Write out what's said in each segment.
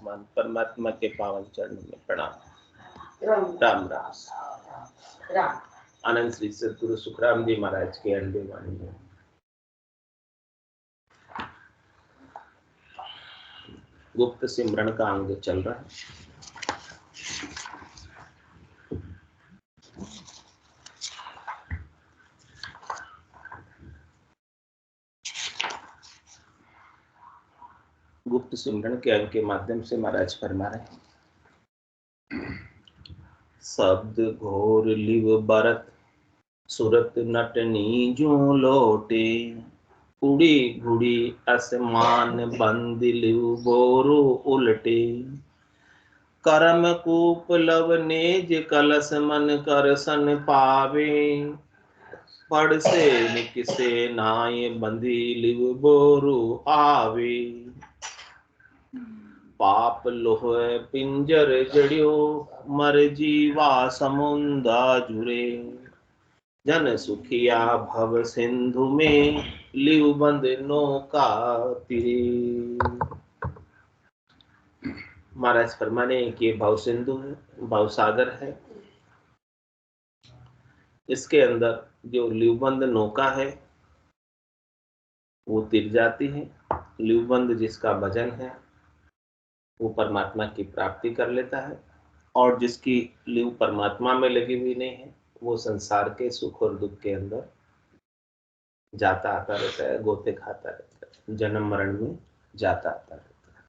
परमात्मा के पावन चरणों में प्रणाम। राम राम। आनंद श्री सद्गुरु सुखराम जी महाराज के अंडे वाणी में गुप्त सिमरन का अंग चल रहा है। गुप्त सिमरन के अंग के माध्यम से महाराज फरमा रहे हैं, शब्द घोर लिव बरत सुरत नटनी जो लोटे, उड़ी घुड़ी आसमान बंद लिव बोरो उलटे, करम कूप लव नेज कलश मन कर सन पावे, पड़ से निकसे नाय बंदी लिव बोरो आवे, पाप लोह पिंजर जड़ियो मर जीवा समुंदा जुरे, जन सुखिया भव सिंधु में लिव बंद नौका तिरे। महाराज फरमाने कि भव सिंधु है, भव सागर है, इसके अंदर जो लिवबंद नौका है वो तिर जाती है। लिवबंद जिसका भजन है वो परमात्मा की प्राप्ति कर लेता है, और जिसकी लिव परमात्मा में लगी हुई नहीं है वो संसार के सुख और दुख के अंदर जाता आता रहता है, गोते खाता रहता है, जन्म मरण में जाता आता रहता है।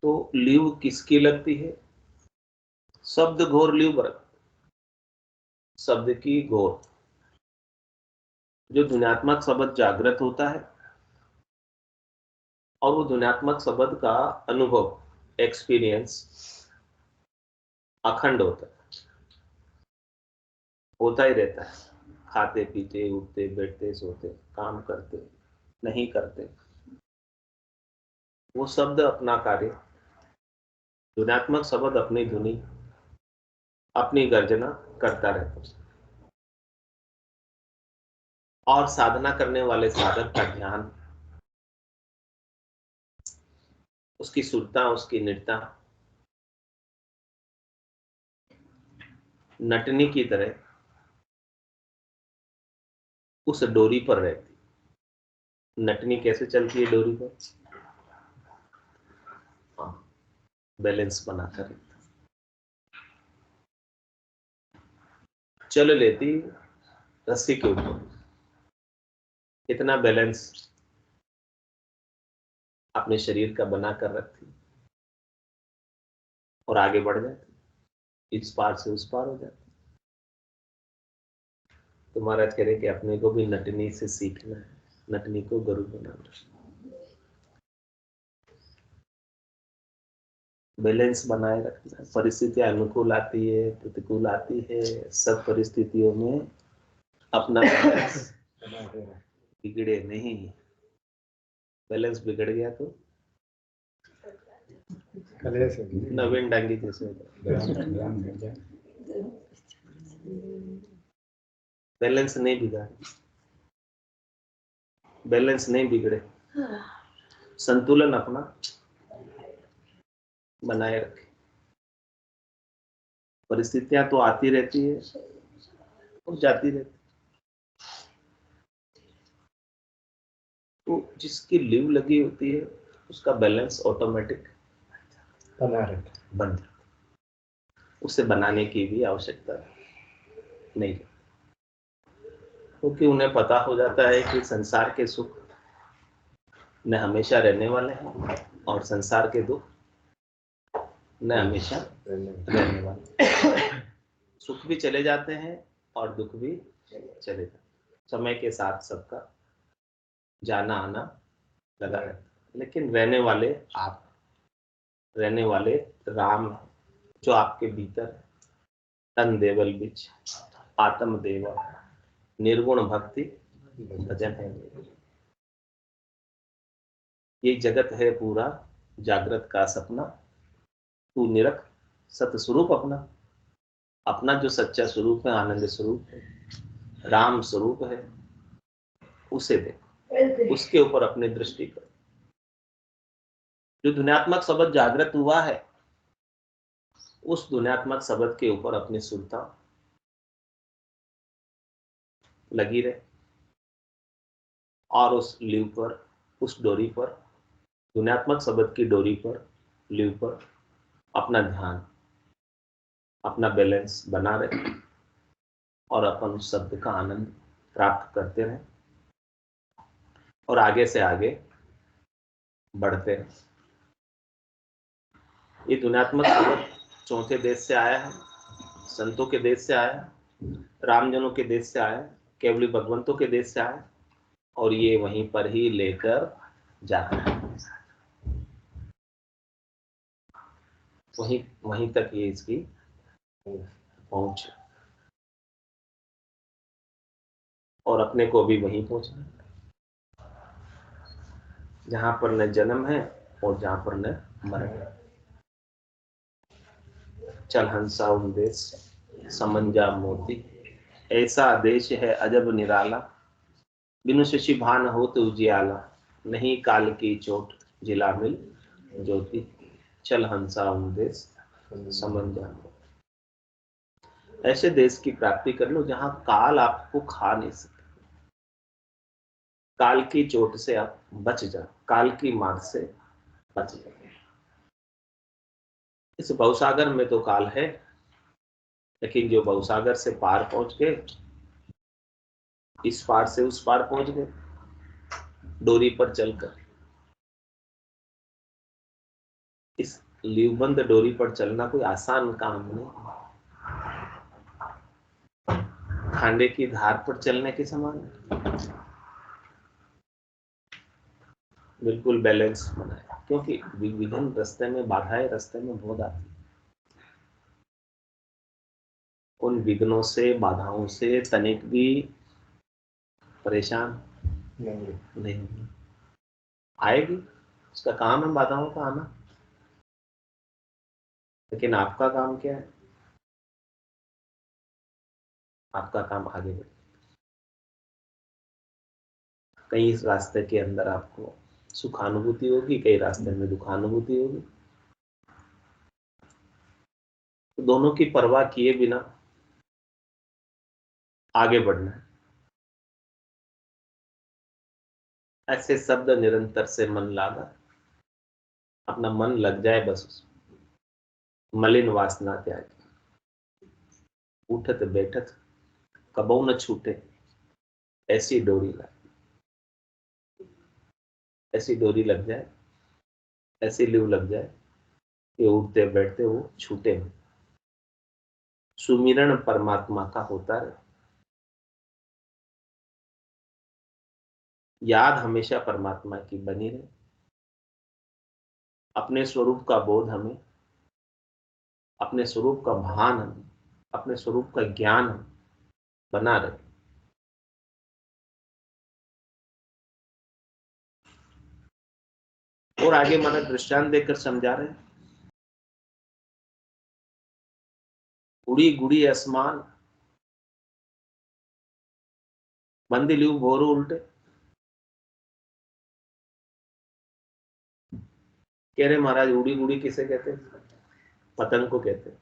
तो लिव किसकी लगती है? शब्द घोर लिव बरत, शब्द की घोर, जो ध्वन्यात्मक शब्द जागृत होता है और वो ध्वन्यात्मक शब्द का अनुभव, एक्सपीरियंस अखंड होता ही रहता है। खाते पीते उठते बैठते सोते काम करते नहीं करते, वो शब्द अपना कार्य, ध्वन्यात्मक शब्द अपनी धुनी अपनी गर्जना करता रहता है, और साधना करने वाले साधक का ध्यान उसकी सुरता, उसकी निरता नटनी की तरह उस डोरी पर रहती। नटनी कैसे चलती है डोरी पर? बैलेंस बनाकर चल लेती रस्सी के ऊपर, इतना बैलेंस अपने शरीर का बनाकर रखती और आगे बढ़ जाती, इस पार से उस पार हो जाती। तो महाराज कह रहे कि अपने को भी नटनी से सीखना है, नटनी को गुरु बनाना है, बैलेंस बनाए रखना है। परिस्थितियां अनुकूल आती है, प्रतिकूल आती है, सब परिस्थितियों में अपना बैलेंस बिगड़े नहीं। बैलेंस बिगड़ गया तो नवीन डांगी जैसे बैलेंस नहीं बिगड़ा, बैलेंस नहीं बिगड़े, संतुलन अपना बनाए रखे। परिस्थितियां तो आती रहती है और जाती रहती, तो जिसकी लिव लगी होती है उसका बैलेंस ऑटोमेटिक बन जाता, उसे बनाने की भी आवश्यकता नहीं, क्योंकि उन्हें पता हो जाता है कि संसार के सुख न हमेशा रहने वाले हैं और संसार के दुख न हमेशा रहने वाले। सुख भी चले जाते हैं और दुख भी चले जाते हैं, समय के साथ सबका जाना आना लगा रहता है, लेकिन रहने वाले आप, रहने वाले राम है जो आपके भीतर है। तन देवल बीच आत्म देवा, निर्गुण भक्ति भजन है। ये जगत है पूरा जागृत का सपना, तू निरख सत स्वरूप अपना। अपना जो सच्चा स्वरूप है, आनंद स्वरूप है, राम स्वरूप है, उसे देख, उसके ऊपर अपनी दृष्टि कर। जो ध्वन्यात्मक शब्द जागृत हुआ है उस ध्वन्यात्मक शब्द के ऊपर अपनी सुरता लगी रहे और उस लीव पर, उस डोरी पर, ध्वन्यात्मक शब्द की डोरी पर, लीव पर अपना ध्यान, अपना बैलेंस बना रहे और अपन उस शब्द का आनंद प्राप्त करते रहे और आगे से आगे बढ़ते रहे। ये ध्वन्यात्मक शब्द चौथे देश से आया है, संतों के देश से आया है, रामजनों के देश से आया है, केवली भगवंतों के देश से आया है और ये वहीं पर ही लेकर जाता है, वहीं तक ये इसकी पहुंच और अपने को भी वहीं पहुंचना, जहां पर न जन्म है और जहां पर न मरण है। चल हंसा देश समंजा मोती, ऐसा देश है अजब निराला, बिनु शशि भान हो तो उजियाला, नहीं काल की चोट जिला मिल ज्योति, चल हंसा देश समंजा। ऐसे देश की प्राप्ति कर लो जहां काल आपको खा नहीं सके, काल की चोट से आप बच जाओ, काल की मार से बच जाओ। इस भवसागर में तो काल है, लेकिन जो भवसागर से पार पहुंच गए, इस पार से उस पार पहुंच गए डोरी पर चलकर, इस लीवबंद डोरी पर चलना कोई आसान काम नहीं, खांडे की धार पर चलने के समान बिल्कुल बैलेंस बनाए, क्योंकि विघ्न रास्ते में, बाधाएं रास्ते में बहुत आती, उन विघ्नों से, बाधाओं से तनिक भी परेशान नहीं आएगी, उसका काम है बाधाओं का आना, लेकिन आपका काम क्या है? आपका काम आगे बढ़े। कई इस रास्ते के अंदर आपको सुखानुभूति होगी, कई रास्ते में दुखानुभूति होगी, तो दोनों की परवाह किए बिना आगे बढ़ना है। ऐसे शब्द निरंतर से मन लागा, अपना मन लग जाए बस उसमें, मलिन वासना त्याग, उठत बैठत कबो न छूटे, ऐसी डोरी लग, ऐसी डोरी लग जाए, ऐसी लीव लग जाए कि उठते बैठते वो छूटे नहीं। सुमिरन परमात्मा का होता रहे, याद हमेशा परमात्मा की बनी रहे, अपने स्वरूप का बोध हमें, अपने स्वरूप का भान हमें, अपने स्वरूप का ज्ञान हमें बना रहे। और आगे माना दृष्टांत देकर समझा रहे, उड़ी गुड़ी आसमान, बंदी लीव भोरू उल्टे, कह रहे महाराज उड़ी गुड़ी किसे कहते हैं? पतंग को कहते हैं।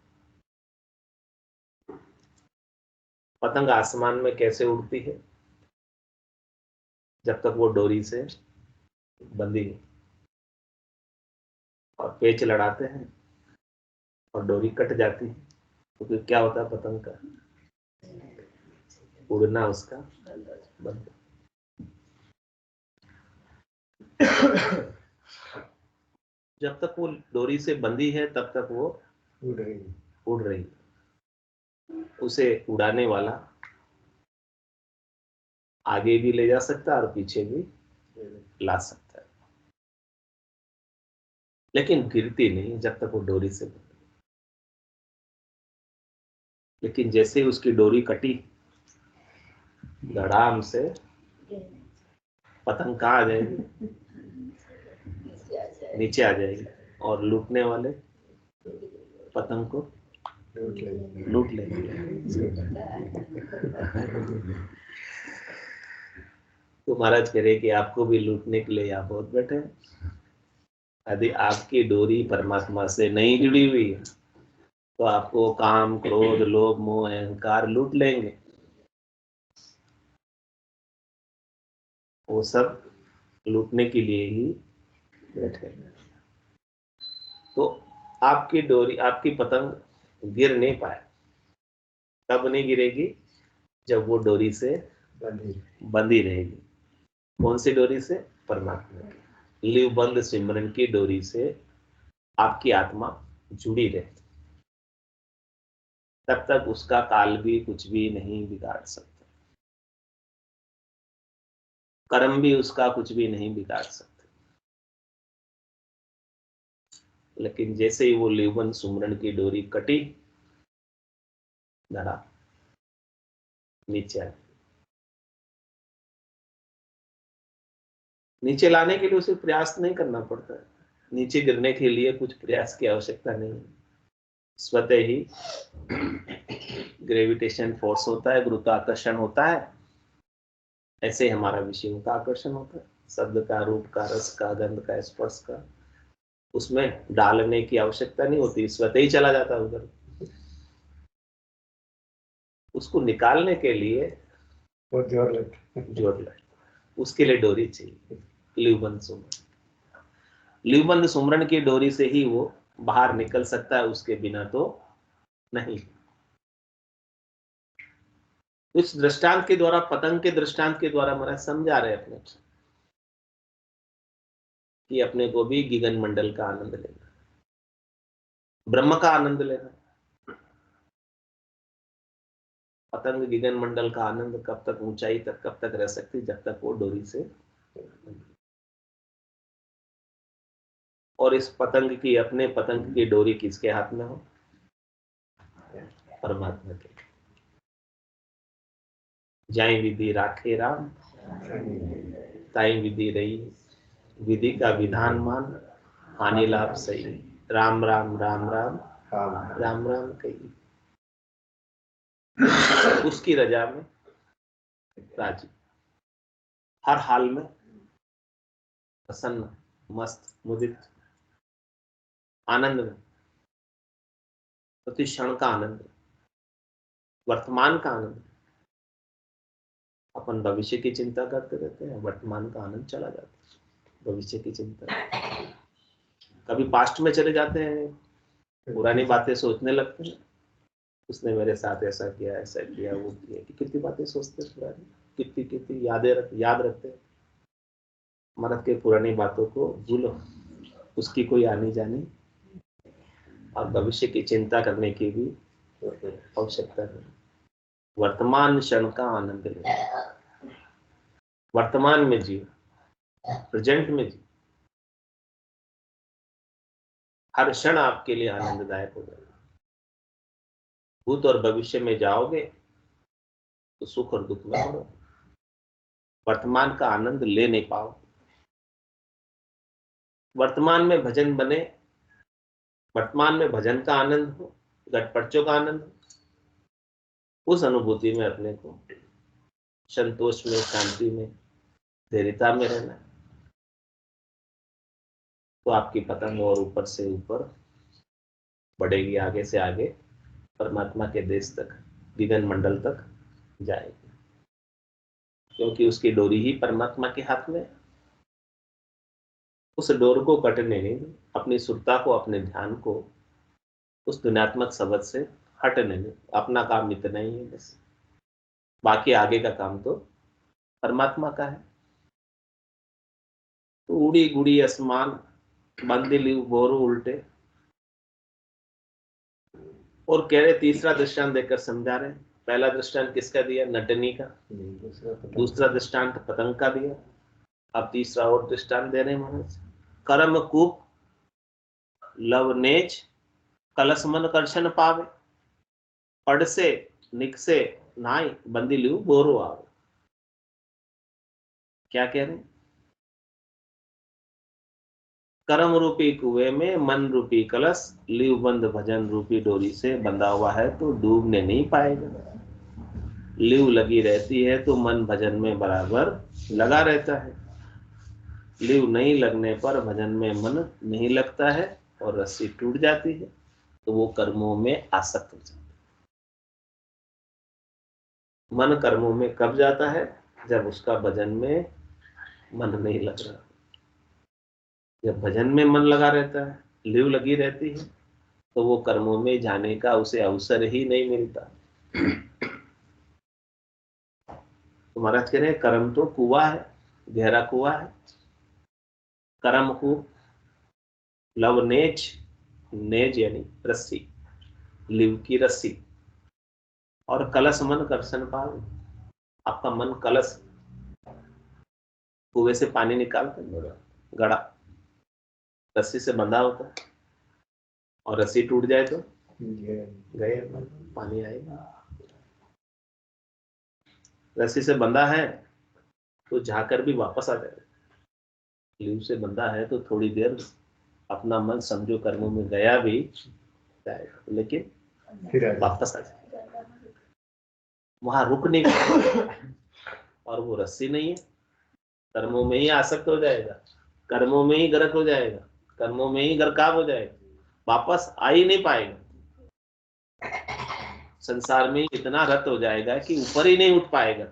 पतंग आसमान में कैसे उड़ती है? जब तक वो डोरी से बंधी है, और पेच लड़ाते हैं और डोरी कट जाती है, तो फिर क्या होता है? पतंग का उड़ना उसका बंद। जब तक वो डोरी से बंधी है तब तक वो उड़ रही, उसे उड़ाने वाला आगे भी ले जा सकता है और पीछे भी ला सकता है, लेकिन गिरती नहीं जब तक वो डोरी से बंधी। लेकिन जैसे ही उसकी डोरी कटी, धड़ाम से पतंग कहाँ आ जाएगी? नीचे आ जाएगी, और लूटने वाले पतंग को लूट लेंगे। तो महाराज कह रहे कि आपको भी लूटने के लिए यहाँ बहुत बैठे हैं, यदि आपकी डोरी परमात्मा से नहीं जुड़ी हुई है तो आपको काम, क्रोध, लोभ, मोह, अहंकार लूट लेंगे। वो सब लूटने के लिए ही बैठे हैं। तो आपकी डोरी, आपकी पतंग गिर नहीं पाए। कब नहीं गिरेगी? जब वो डोरी से बंधी रहेगी। कौन सी डोरी से? परमात्मा की लिव बंद सिमरन की डोरी से आपकी आत्मा जुड़ी रहे, तब तक उसका काल भी कुछ भी नहीं बिगाड़ सकता, कर्म भी उसका कुछ भी नहीं बिगाड़ सकते। लेकिन जैसे ही वो लिवन सुमरन की डोरी कटी, धड़ा नीचे आ, नीचे लाने के लिए उसे प्रयास नहीं करना पड़ता है। नीचे गिरने के लिए कुछ प्रयास की आवश्यकता नहीं है। स्वतः ही ग्रेविटेशन फोर्स होता है, गुरुत्वाकर्षण होता है। ऐसे हमारा विषयों का आकर्षण होता है, शब्द का, रूप का, रस का, गंध का, स्पर्श का। उसमें डालने की आवश्यकता नहीं होती, स्वतः ही चला जाता है उधर। उसको निकालने के लिए जोर लगता, उसके लिए डोरी चाहिए। लिवबंद सुमरन, लिवबंद सुमरन की डोरी से ही वो बाहर निकल सकता है, उसके बिना तो नहीं। इस दृष्टांत के द्वारा, पतंग के दृष्टांत के द्वारा महाराज समझा रहे अपने कि अपने को भी गगन मंडल का आनंद लेना, ब्रह्म का आनंद लेना। पतंग गगन मंडल का आनंद कब तक, ऊंचाई तक कब तक रह सकती? जब तक वो डोरी से। और इस पतंग की, अपने पतंग की डोरी किसके हाथ में हो? परमात्मा के। जाई विधि राखे राम, ताई विधि रही, विधि का विधान मान, हानि लाभ सही। राम राम राम राम राम राम कही, उसकी रजा में राजी, हर हाल में प्रसन्न, मस्त, मुदित, आनंद में, प्रति क्षण का आनंद, वर्तमान का आनंद। अपन भविष्य की चिंता करते रहते हैं, वर्तमान का आनंद चला जाता है। भविष्य की चिंता, कभी पास्ट में चले जाते हैं, पुरानी बातें सोचने लगते हैं, उसने मेरे साथ ऐसा किया, ऐसा किया, वो किया। कि कितनी बातें सोचते हैं पुरानी, कितनी कितनी याद रखते हैं। मरद के पुरानी बातों को भूलो, उसकी कोई आनी जानी और भविष्य की चिंता करने की भी आवश्यकता नहीं। वर्तमान क्षण का आनंद ले, वर्तमान में जियो, प्रेजेंट में जियो। हर क्षण आपके लिए आनंददायक हो जाएगा। भूत और भविष्य में जाओगे तो सुख और दुख में पड़ो, वर्तमान का आनंद ले नहीं पाओ। वर्तमान में भजन बने, वर्तमान में भजन का आनंद हो, गटपर्चों का आनंद हो, उस अनुभूति में अपने को संतोष में, शांति में, धैर्यता में रहना, तो आपकी पतंग और ऊपर से ऊपर बढ़ेगी, आगे से आगे परमात्मा के देश तक, गगन मंडल तक जाएगी। क्योंकि उसकी डोरी ही परमात्मा के हाथ में। उस डोर को कटने नहीं, अपनी सुरता को, अपने ध्यान को उस दुनियात्मक शब्द से हटने नहीं। अपना काम इतना ही है बस, बाकी आगे का काम तो परमात्मा का है। तो उड़ी गुड़ी आसमान, बंदिली बोरू उल्टे। और कह रहे, तीसरा दृष्टांत देकर समझा रहे। पहला दृष्टांत किसका दिया? नटनी का। दूसरा दृष्टांत पतंग का दिया। अब तीसरा और दृष्टांत दे रहे महाराज। कर्म कूप लव नेज, कलश मन कर्षण पावे, पड़ से निकसे नाई, बंदी लियू बोरो आवे। क्या कह रहे? कर्म रूपी कुएं में मन रूपी कलश लिव बंद भजन रूपी डोरी से बंधा हुआ है तो डूबने नहीं पाएगा। लिव लगी रहती है तो मन भजन में बराबर लगा रहता है। लीव नहीं लगने पर भजन में मन नहीं लगता है और रस्सी टूट जाती है, तो वो कर्मों में आसक्त हो जाता है। मन कर्मों में कब जाता है? जब उसका भजन में मन नहीं लग रहा। जब भजन में मन लगा रहता है, लीव लगी रहती है, तो वो कर्मों में जाने का उसे अवसर ही नहीं मिलता। तो महाराज कह रहे हैं कर्म तो कुआं है, गहरा कुआं है। कर्म को लव नेज, नेज यानी रस्सी, लीव की रस्सी, और कलश मन कर्षण पावे। आपका मन कलश, कुएं से पानी निकालते गड़ा, रस्सी से बंधा होता है, और रस्सी टूट जाए तो गए, पानी आएगा। रस्सी से बंधा है तो जाकर भी वापस आ जाएगा। लीव से बंधा है तो थोड़ी देर अपना मन समझो कर्मों में गया भी जाएगा, लेकिन फिर वापस आ जाएगा, वहां रुक नहीं पाएगा। और वो रस्सी नहीं है, कर्मों में ही आसक्त हो जाएगा, कर्मों में ही गर्क हो जाएगा, कर्मों में ही गर्काव हो जाएगा, वापस आ ही नहीं पाएगा। संसार में इतना रत हो जाएगा कि ऊपर ही नहीं उठ पाएगा,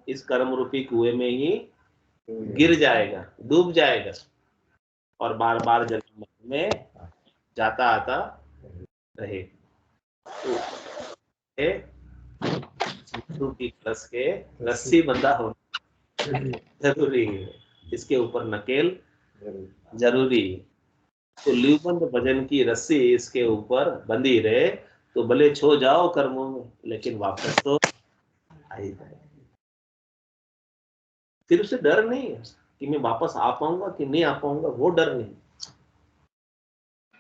इस कर्म रूपी कुएं में ही गिर जाएगा, डूब जाएगा, और बार बार जन्म में जाता आता रहेगा। तो की कलश के रस्सी बंधा होना जरूरी है, इसके ऊपर नकेल जरूरी है। तो लीवबंद भजन की रस्सी इसके ऊपर बंधी रहे तो भले छो जाओ कर्मों में, लेकिन वापस तो आ ही जाए। फिर उसे डर नहीं है कि मैं वापस आ पाऊंगा कि नहीं आ पाऊंगा, वो डर नहीं।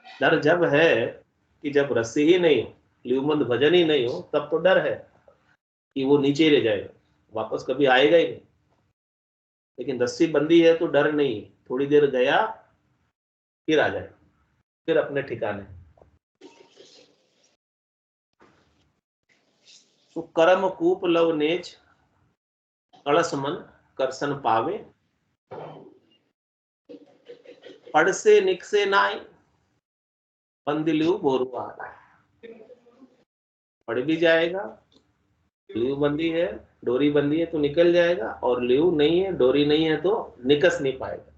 डर जब है कि जब रस्सी ही नहीं हो, लीवबंद भजन ही नहीं हो, तब तो डर है कि वो नीचे ही रह जाएगा, वापस कभी आएगा ही नहीं। लेकिन रस्सी बंदी है तो डर नहीं, थोड़ी देर गया फिर आ जाएगा, फिर अपने ठिकाने। तो कर्म कूप लव नेज कलश मन करसन पावे, पड़ से निकसे नाय बंदिलू बोरुआ। पड़ भी जाएगा, लीव बंदी है, डोरी बंदी है तो निकल जाएगा, और लीव नहीं है, डोरी नहीं है तो निकस नहीं पाएगा,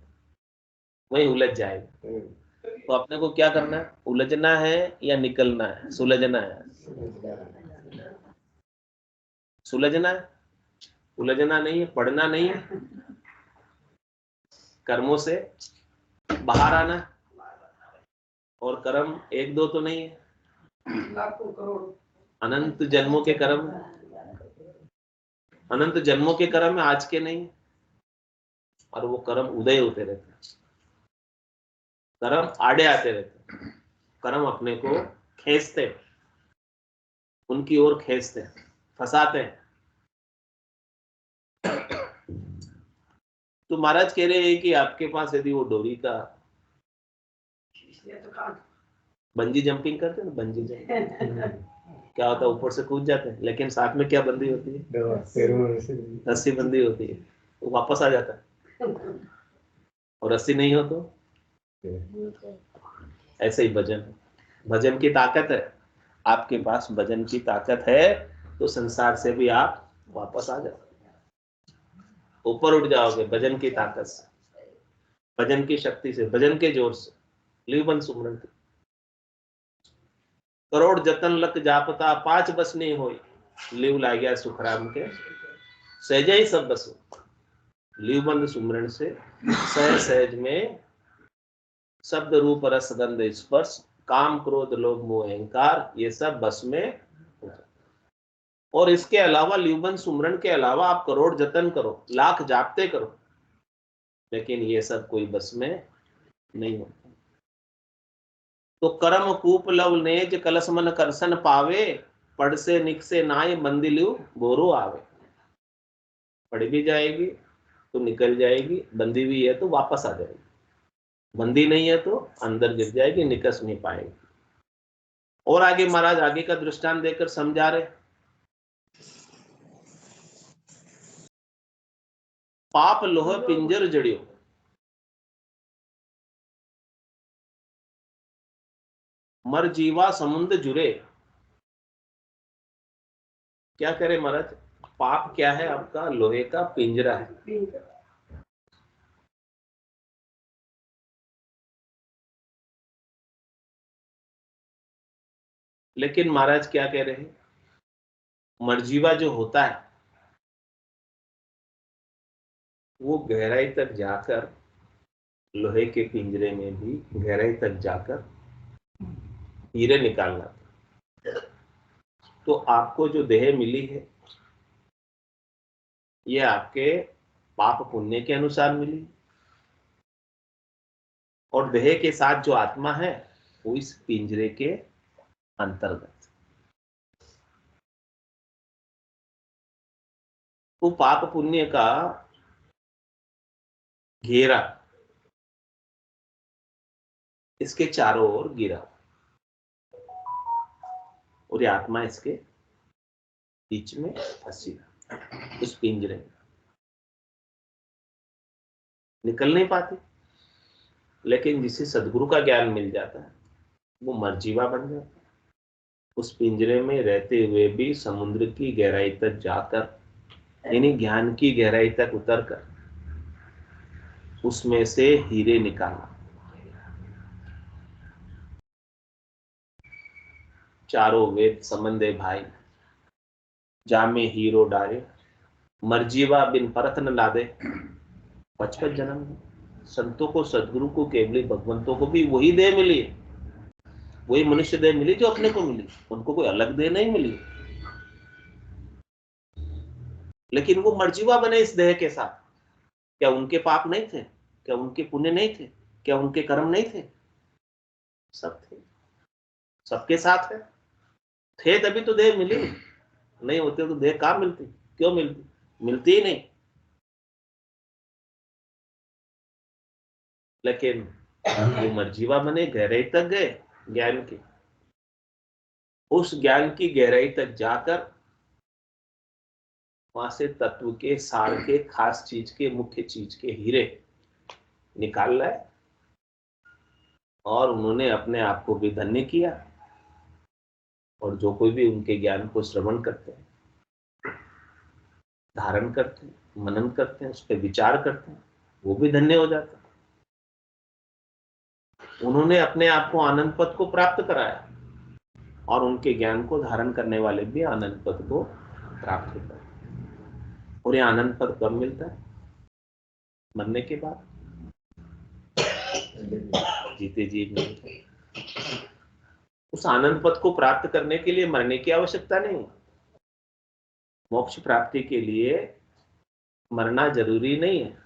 वहीं उलझ जाएगा। तो अपने को क्या करना है? उलझना है या निकलना है? सुलझना है, सुलझना है, उलझना नहीं है, पढ़ना नहीं है, कर्मों से बाहर आना है। और कर्म एक दो तो नहीं है, लाखों करोड़ अनंत जन्मों के कर्म, अनंत जन्मों के कर्म है, आज के नहीं। और वो कर्म उदय होते रहते हैं, कर्म आड़े आते रहते हैं, कर्म अपने को खींचते, उनकी ओर खींचते, फंसाते हैं। तो महाराज कह रहे हैं कि आपके पास यदि वो डोरी का, बंजी जंपिंग करते हैं ना, बंजी जंपिंग क्या होता है? ऊपर से कूद जाते हैं, लेकिन साथ में क्या बंदी होती है? रस्सी बंदी होती है, वो वापस आ जाता है। और रस्सी नहीं हो तो ऐसे ही भजन, भजन की ताकत है आपके पास, भजन की ताकत है तो संसार से भी आप वापस आ जाओ, ऊपर उठ जाओगे भजन की ताकत से, भजन की शक्ति से, भजन के जोर से। लीवबंद सुमरन की करोड़ जतन लक जापता, पांच बस नहीं होई, लीव ला गया सुखराम के सहज ही सब बसो। लीवबंद सुमरन से सहज सहज में शब्द रूप रस गंध स्पर्श, काम क्रोध लोभ मोह अहंकार, ये सब बस में। और इसके अलावा लीवबंद सुमरन के अलावा आप करोड़ जतन करो, लाख जापते करो, लेकिन ये सब कोई बस में नहीं होता। तो कर्म कूप लव नेज कलश मन करसन पावे, पढ़ से निकसे नाय बंदिलू बोरो आवे। पढ़ भी जाएगी तो निकल जाएगी, बंदी भी है तो वापस आ जाएगी, बंदी नहीं है तो अंदर गिर जाएगी, निकस नहीं पाएगी। और आगे महाराज आगे का दृष्टांत देकर समझा रहे, पाप लोह पिंजर जड़ियो, मर जीवा समुद्र जुरे। क्या करे महाराज, पाप क्या है आपका? लोहे का पिंजरा है। लेकिन महाराज क्या कह रहे हैं, मरजीवा जो होता है वो गहराई तक जाकर, लोहे के पिंजरे में भी गहराई तक जाकर हीरे निकालना। तो आपको जो देह मिली है ये आपके पाप पुण्य के अनुसार मिली, और देह के साथ जो आत्मा है वो इस पिंजरे के अंतर्गत। वो पाप पुण्य का घेरा इसके चारों ओर गिरा, और ये आत्मा इसके बीच में फंसी उस पिंजरे में, निकल नहीं पाती। लेकिन जिसे सदगुरु का ज्ञान मिल जाता है वो मरजीवा बन जाता है। उस पिंजरे में रहते हुए भी समुद्र की गहराई तक जाकर, यानी ज्ञान की गहराई तक उतरकर उसमें से हीरे निकालना। चारों वेद संबंधे भाई, जामे हीरो डारे, मरजीवा बिन परत न लादे। 55 जन्म संतों को, सदगुरु को, केवली भगवंतों को भी वही देह मिली है, वही मनुष्य देह मिली जो अपने को मिली। उनको कोई अलग देह नहीं मिली, लेकिन वो मर्जीवा बने इस देह के साथ। क्या उनके पाप नहीं थे? क्या उनके पुण्य नहीं थे? क्या उनके कर्म नहीं थे? सब थे, सबके साथ है। थे तभी तो देह मिली, नहीं होते तो देह कहाँ मिलती? क्यों मिलती? मिलती ही नहीं। लेकिन वो मर्जीवा बने, गहराई तक गए ज्ञान की, उस ज्ञान की गहराई तक जाकर वहां से तत्व के, सार के, खास चीज के, मुख्य चीज के हीरे निकाल लाए, और उन्होंने अपने आप को भी धन्य किया। और जो कोई भी उनके ज्ञान को श्रवण करते हैं, धारण करते हैं, मनन करते हैं, उस पर विचार करते हैं, वो भी धन्य हो जाता है। उन्होंने अपने आप को आनंद पद को प्राप्त कराया, और उनके ज्ञान को धारण करने वाले भी आनंद पद को प्राप्त होता है। और ये आनंद पद कब मिलता है? मरने के बाद। जीते जी मिलता है। उस आनंद पद को प्राप्त करने के लिए मरने की आवश्यकता नहीं। मोक्ष प्राप्ति के लिए मरना जरूरी नहीं है।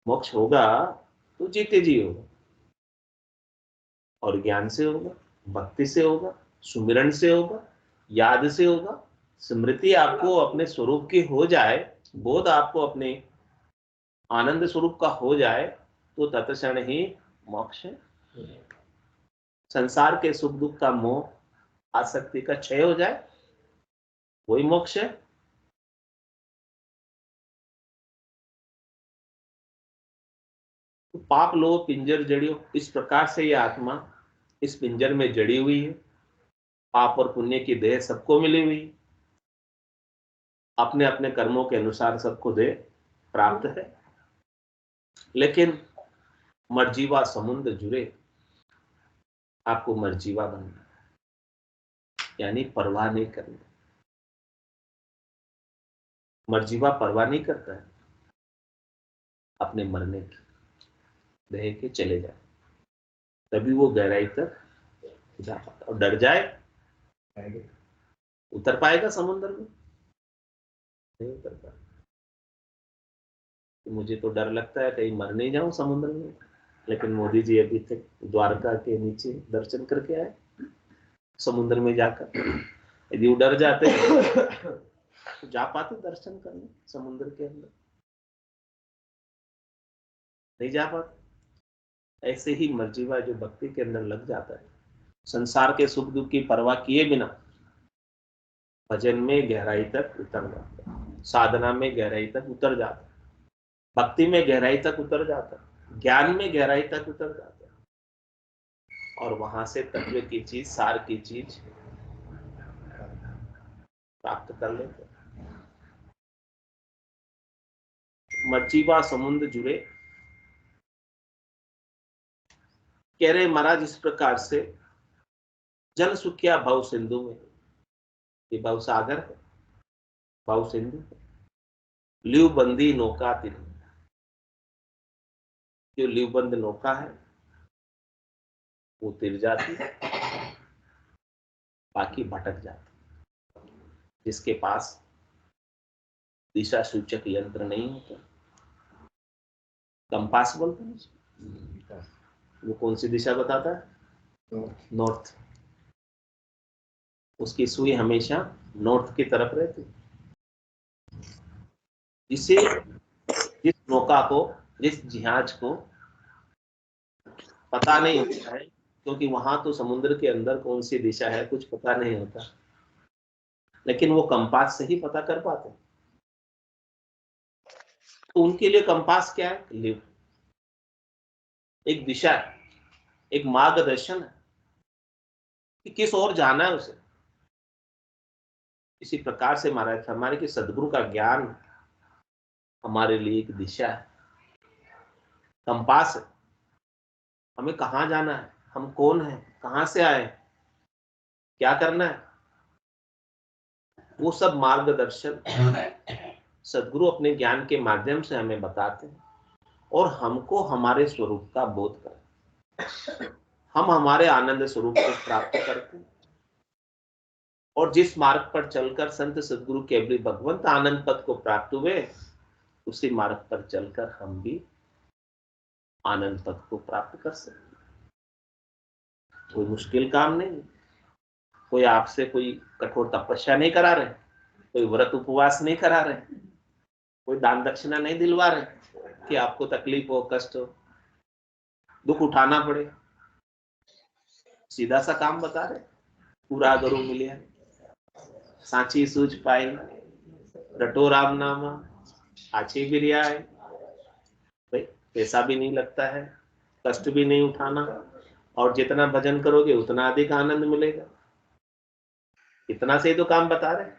मोक्ष होगा तो जीते जी होगा, और ज्ञान से होगा, भक्ति से होगा, सुमिरन से होगा, याद से होगा। स्मृति आपको अपने स्वरूप की हो जाए, बोध आपको अपने आनंद स्वरूप का हो जाए, तो तत्क्षण ही मोक्ष है। संसार के सुख दुख का मोह, आसक्ति का क्षय हो जाए, वही मोक्ष है। तो पाप लोभ पिंजर जड़ियो, इस प्रकार से ये आत्मा इस पिंजर में जड़ी हुई है। पाप और पुण्य की देह सबको मिली हुई, अपने अपने कर्मों के अनुसार सबको देह प्राप्त है। लेकिन मरजीवा समुद्र जुड़े, आपको मरजीवा बनना, यानी परवाह नहीं करनी। मरजीवा परवाह नहीं करता है अपने मरने की, देह के चले जाए, तभी वो गहराई तक जा पाता। और डर जाए, उतर पाएगा समुद्र में? नहीं उतर पाएगा। मुझे तो डर लगता है कहीं मर नहीं जाऊं समुद्र में। लेकिन मोदी जी अभी तक द्वारका के नीचे दर्शन करके आए, समुद्र में जाकर। यदि वो डर जाते तो जा पाते दर्शन करने समुद्र के अंदर? नहीं जा पाते। ऐसे ही मर्जीवा जो भक्ति के अंदर लग जाता है, संसार के सुख दुख की परवाह किए बिना भजन में गहराई तक उतर जाता है, साधना में गहराई तक उतर जाता है, भक्ति में गहराई तक उतर जाता है, ज्ञान में गहराई तक उतर जाता है। और वहां से तत्व की चीज, सार की चीज प्राप्त कर लेते। मर्जीवा समुद्र जुड़े, कह रहे महाराज इस प्रकार से जल सुखिया भव सिंधु में, ये भव सागर है, भव सिंधु, लिव बंदी नौका तिर, जो लिवबंद नौका है वो तिर जाती है, बाकी भटक जाती। जिसके पास दिशा सूचक यंत्र नहीं होता, कंपास बोलते हैं, वो कौन सी दिशा बताता है? नॉर्थ। उसकी सुई हमेशा नॉर्थ की तरफ रहती। जिसे जिस नौका को, जिस जहाज को पता नहीं होता है, क्योंकि वहां तो समुद्र के अंदर कौन सी दिशा है कुछ पता नहीं होता, लेकिन वो कंपास से ही पता कर पाते। तो उनके लिए कंपास क्या है? लिव, एक दिशा है, एक मार्गदर्शन है कि किस ओर जाना है उसे। इसी प्रकार से महाराज फरमाने कि सदगुरु का ज्ञान हमारे लिए एक दिशा है, कंपास है। हमें कहाँ जाना है, हम कौन है, कहाँ से आए, क्या करना है, वो सब मार्गदर्शन सदगुरु अपने ज्ञान के माध्यम से हमें बताते हैं और हमको हमारे स्वरूप का बोध करें। हम हमारे आनंद स्वरूप को प्राप्त करते हैं और जिस मार्ग पर चलकर संत सदगुरु केवली भगवंत आनंद पद को प्राप्त हुए, उसी मार्ग पर चलकर हम भी आनंद पद को प्राप्त कर सकते। कोई मुश्किल काम नहीं, कोई आपसे कोई कठोर तपस्या नहीं करा रहे, कोई व्रत उपवास नहीं करा रहे, कोई दान दक्षिणा नहीं दिलवा रहे कि आपको तकलीफ हो, कष्ट हो, दुख उठाना पड़े। सीधा सा काम बता रहे, पूरा करो मिलिया, सांची सूझ पाई, रटो राम नामा, आछी भी रिया है। भाई पैसा भी नहीं लगता है, कष्ट भी नहीं उठाना, और जितना भजन करोगे उतना अधिक आनंद मिलेगा। इतना से ही तो काम बता रहे,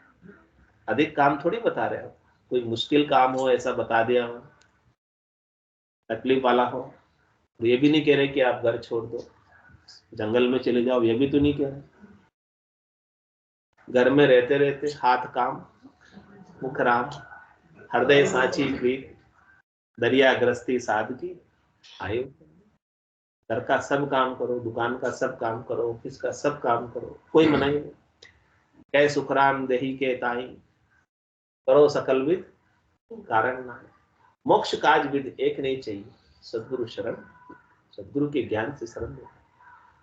अधिक काम थोड़ी बता रहे हो। कोई मुश्किल काम हो ऐसा बता दिया हो, तकलीफ वाला हो, तो ये भी नहीं कह रहे कि आप घर छोड़ दो, जंगल में चले जाओ, ये भी तो नहीं कह रहे। घर में रहते रहते हाथ काम, मुख राम, हृदय सांची प्रीत, दरिया ग्रस्ती सादगी आयु। घर का सब काम करो, दुकान का सब काम करो, ऑफिस का सब काम करो, कोई मना ही नहीं। कै सुखराम देही के ताई, करो सकल विद कारण ना। मोक्ष काज विद एक नहीं चाहिए, सदगुरु शरण, सदगुरु के ज्ञान से शरण लो।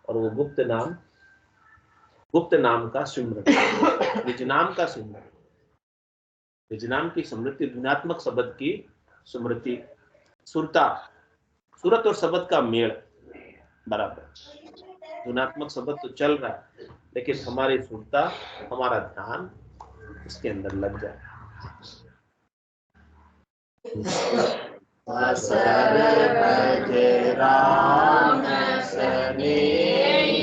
और वो गुप्त नाम का सिमरन, निज नाम का सिमरन, निज नाम की स्मृति, गुणात्मक शब्द की स्मृति, सुरता, सूरत और शब्द का मेल बराबर। गुणात्मक शब्द तो चल रहा है, लेकिन हमारी सुरता, हमारा ध्यान उसके अंदर लग जाए। राम सनेही,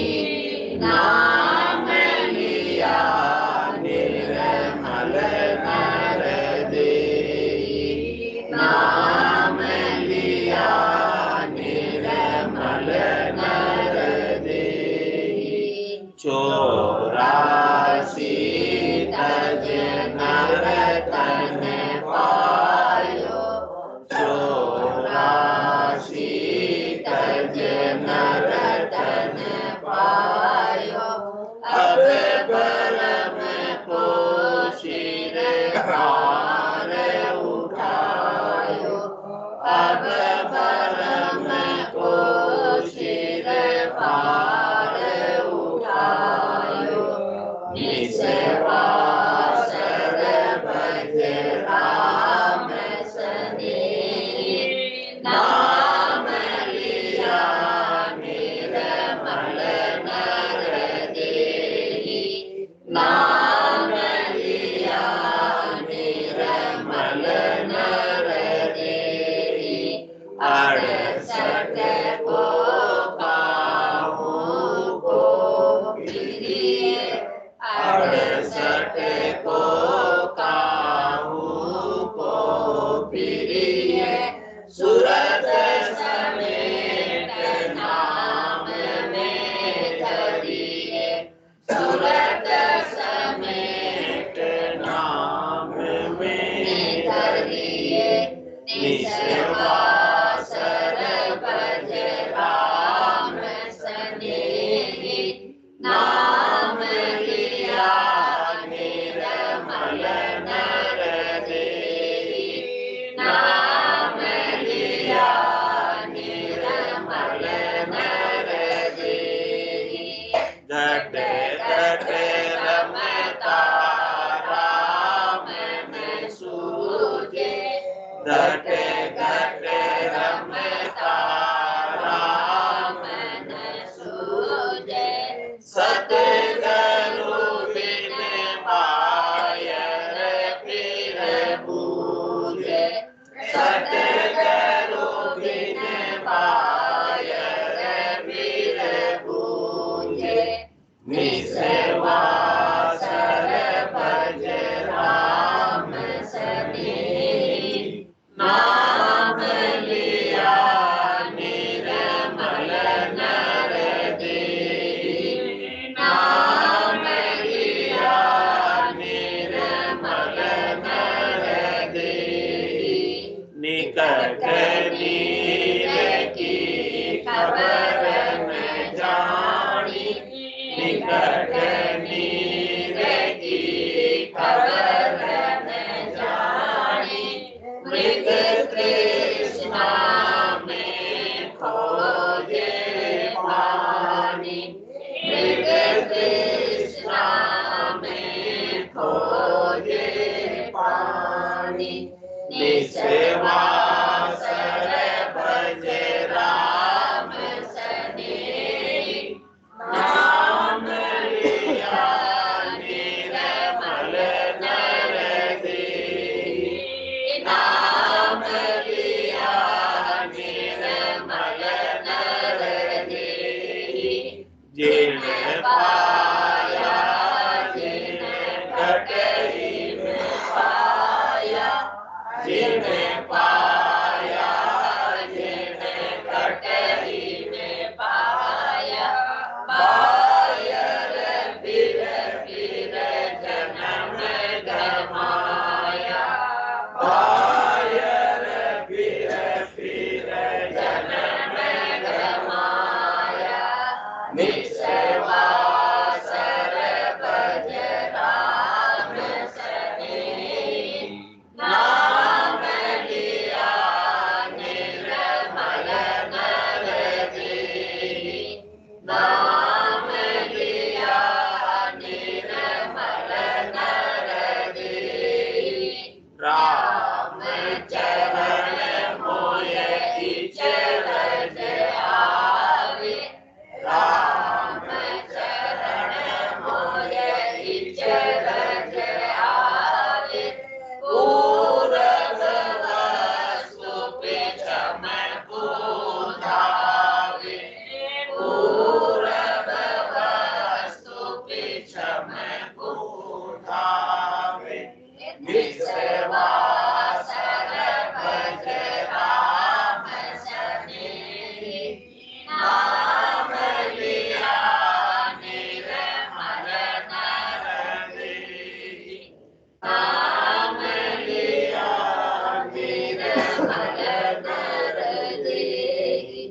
नाम लिया निर्मल नर देहि, नाम लिया निर्मल नर देहि। 84 तज नर तन पायो, 84 तज नर तन पायो, अब परम को शिर भार उठायो, अब परम को शिर भार उठायो। निस्वासर भज राम सनेही, नाम लिया निर्मल नर देहि, नाम लिया निर्मल नर देहि। 68 को पाहु घटे घटे रमता राम न सूझे, घटे घटे रमता राम न सूझे, सतगुरु बिन मायर पीर बूझे, सतगुरु बिन मायर पीर बूझे, निस्वासर भज राम सनेही, नाम लिया निर्मल नर देहि, नाम लिया निर्मल नर देहि, निकट नीर की खबर न जानी, निकट नीर की खबर न जानी, मृग तृष्णा में खोजे पानी, मृग तृष्णा में खोजे पानी, निस्वासर भज राम सनेही, नाम लिया निर्मल नर देहि, नाम लिया निर्मल नर देहि, जिन पाया जिन घटहि में पाया, जिन पाया जिन घटहि में पाया, बायर फिर फिर जन्म गमाया, बायर फिर फिर जन्म गमाया, निस्वासर भज राम सनेही, नाम लिया निर्मल नर देहि, नाम लिया निर्मल नर देहि, राम चरण मोहि चरज आवे, राम चरण मोहि चरज आवे, पूरब वस्तु पिछम पूधावे, पूरब वस्तु पिछम पूधावे, निस्वासर भज राम सनेही, नाम लिया निर्मल नर देहि, नाम लिया निर्मल नर देहि।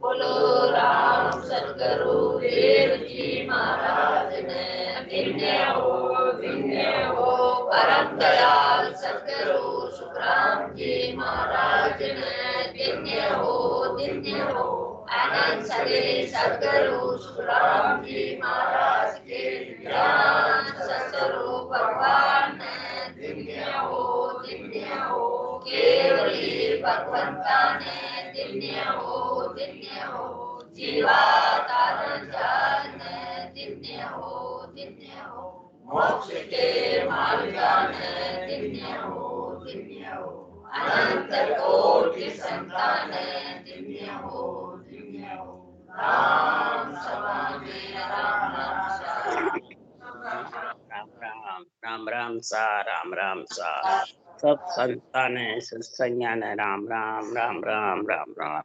बोलो राम सतगुरु देव जी महाराज ने धन्य हो परम दयाल सतगुरु सुखराम जी महाराज ने धन्य हो आनंद सदे सतगुरु सुखराम जी महाराज के ज्ञान सतस्वरूप भगवान ने धन्य हो केवली भगवंता ने धन्य हो जीवा कारण जान धन्य हो मोक्ष के मार्गा ने धन्य हो अनंत कोटि संतान धन्य हो राम सभा में राम राम सा सब संतान सत्संज्ञान राम राम राम राम राम राम राम।